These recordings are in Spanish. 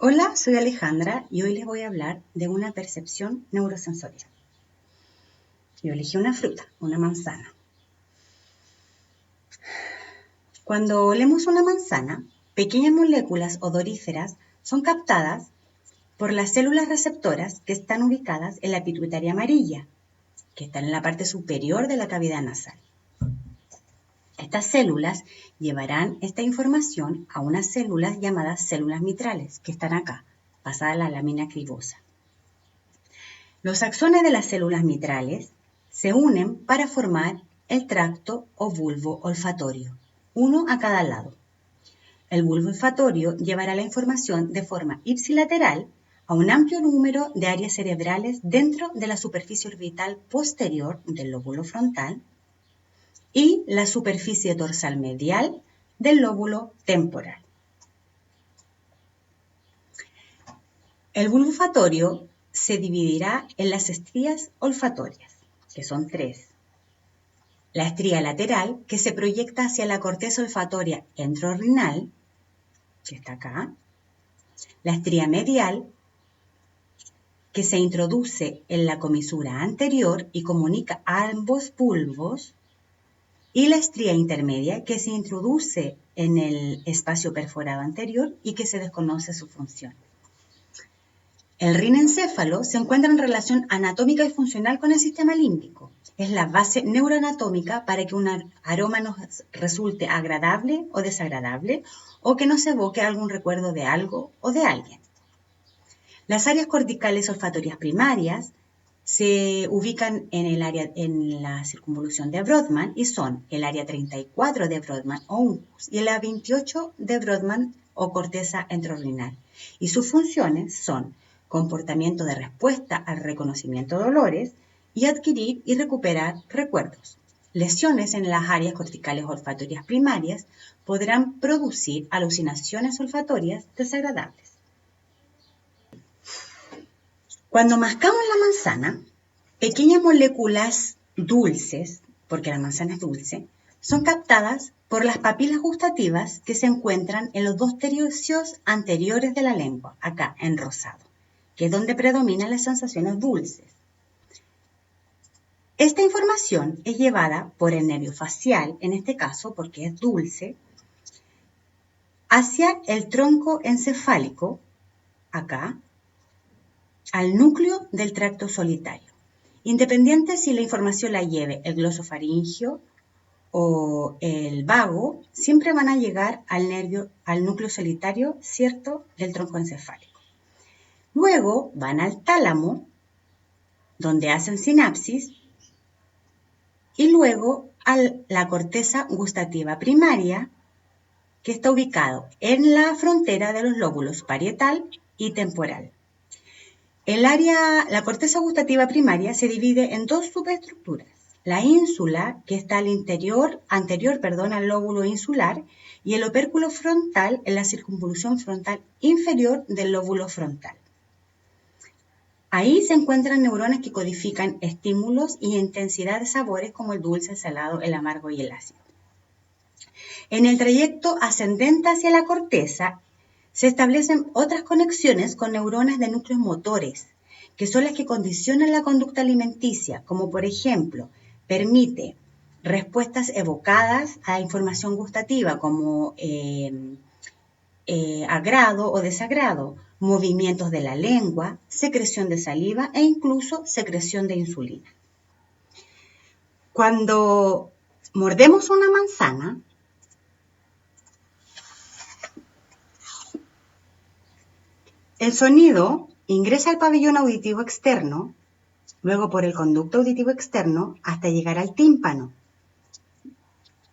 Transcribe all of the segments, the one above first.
Hola, soy Alejandra y hoy les voy a hablar de una percepción neurosensorial. Yo elegí una fruta, una manzana. Cuando olemos una manzana, pequeñas moléculas odoríferas son captadas por las células receptoras que están ubicadas en la pituitaria amarilla, que están en la parte superior de la cavidad nasal. Estas células llevarán esta información a unas células llamadas células mitrales, que están acá, pasada la lámina cribosa. Los axones de las células mitrales se unen para formar el tracto o bulbo olfatorio, uno a cada lado. El bulbo olfatorio llevará la información de forma ipsilateral a un amplio número de áreas cerebrales dentro de la superficie orbital posterior del lóbulo frontal y la superficie dorsal medial del lóbulo temporal. El bulbo olfatorio se dividirá en las estrías olfatorias, que son tres. La estría lateral, que se proyecta hacia la corteza olfatoria entorrinal, que está acá. La estría medial, que se introduce en la comisura anterior y comunica a ambos bulbos. Y la estría intermedia, que se introduce en el espacio perforado anterior y que se desconoce su función. El rinencéfalo se encuentra en relación anatómica y funcional con el sistema límbico. Es la base neuroanatómica para que un aroma nos resulte agradable o desagradable o que nos evoque algún recuerdo de algo o de alguien. Las áreas corticales olfatorias primarias se ubican en la circunvolución de Brodmann y son el área 34 de Brodmann o uncus y el área 28 de Brodmann o corteza entorrinal. Y sus funciones son comportamiento de respuesta al reconocimiento de olores y adquirir y recuperar recuerdos. Lesiones en las áreas corticales olfatorias primarias podrán producir alucinaciones olfatorias desagradables. Cuando mascamos la manzana, pequeñas moléculas dulces, porque la manzana es dulce, son captadas por las papilas gustativas que se encuentran en los dos tercios anteriores de la lengua, acá en rosado, que es donde predominan las sensaciones dulces. Esta información es llevada por el nervio facial, en este caso porque es dulce, hacia el tronco encefálico, acá, al núcleo del tracto solitario. Independiente si la información la lleve el glosofaringio o el vago, siempre van a llegar al núcleo solitario, ¿cierto?, del tronco encefálico. Luego van al tálamo, donde hacen sinapsis, y luego a la corteza gustativa primaria, que está ubicado en la frontera de los lóbulos parietal y temporal. La corteza gustativa primaria se divide en dos subestructuras. La ínsula, que está anterior al lóbulo insular, y el opérculo frontal en la circunvolución frontal inferior del lóbulo frontal. Ahí se encuentran neuronas que codifican estímulos y intensidad de sabores como el dulce, el salado, el amargo y el ácido. En el trayecto ascendente hacia la corteza se establecen otras conexiones con neuronas de núcleos motores, que son las que condicionan la conducta alimenticia, como por ejemplo, permite respuestas evocadas a información gustativa, como agrado o desagrado, movimientos de la lengua, secreción de saliva e incluso secreción de insulina. Cuando mordemos una manzana, el sonido ingresa al pabellón auditivo externo, luego por el conducto auditivo externo hasta llegar al tímpano.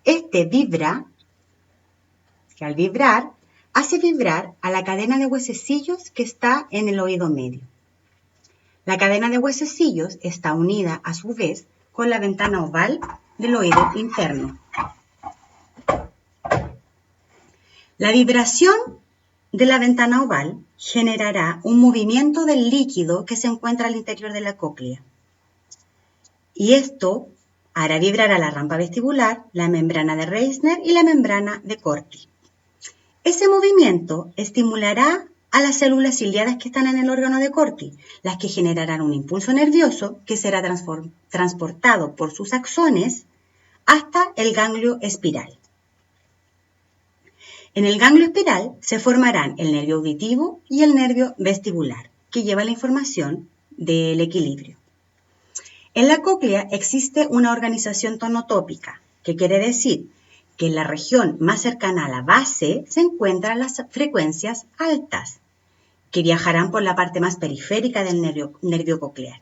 Este vibra, que al vibrar, hace vibrar a la cadena de huesecillos que está en el oído medio. La cadena de huesecillos está unida a su vez con la ventana oval del oído interno. La vibración de la ventana oval generará un movimiento del líquido que se encuentra al interior de la cóclea. Y esto hará vibrar a la rampa vestibular, la membrana de Reissner y la membrana de Corti. Ese movimiento estimulará a las células ciliadas que están en el órgano de Corti, las que generarán un impulso nervioso que será transportado por sus axones hasta el ganglio espiral. En el ganglio espiral se formarán el nervio auditivo y el nervio vestibular, que lleva la información del equilibrio. En la cóclea existe una organización tonotópica, que quiere decir que en la región más cercana a la base se encuentran las frecuencias altas, que viajarán por la parte más periférica del nervio coclear.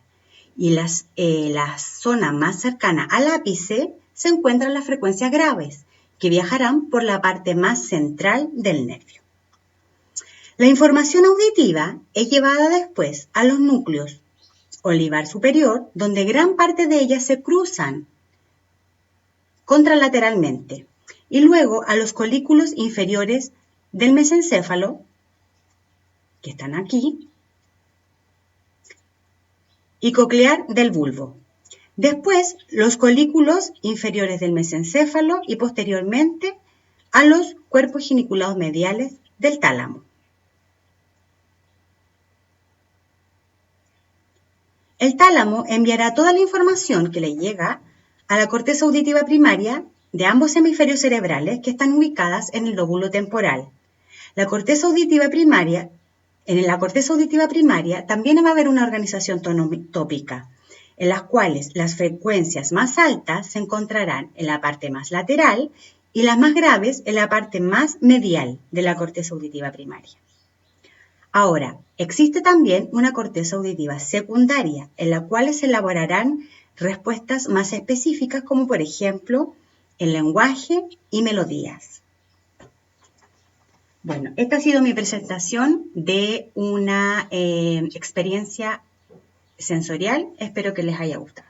Y la zona más cercana al ápice se encuentran las frecuencias graves, que viajarán por la parte más central del nervio. La información auditiva es llevada después a los núcleos olivar superior, donde gran parte de ellas se cruzan contralateralmente, y luego a los colículos inferiores del mesencéfalo, que están aquí, y coclear del bulbo. Después, los colículos inferiores del mesencéfalo y posteriormente a los cuerpos giniculados mediales del tálamo. El tálamo enviará toda la información que le llega a la corteza auditiva primaria de ambos hemisferios cerebrales que están ubicadas en el lóbulo temporal. En la corteza auditiva primaria también va a haber una organización tonotópica, en las cuales las frecuencias más altas se encontrarán en la parte más lateral y las más graves en la parte más medial de la corteza auditiva primaria. Ahora, existe también una corteza auditiva secundaria, en la cual se elaborarán respuestas más específicas, como por ejemplo el lenguaje y melodías. Bueno, esta ha sido mi presentación de una experiencia sensorial. Espero que les haya gustado.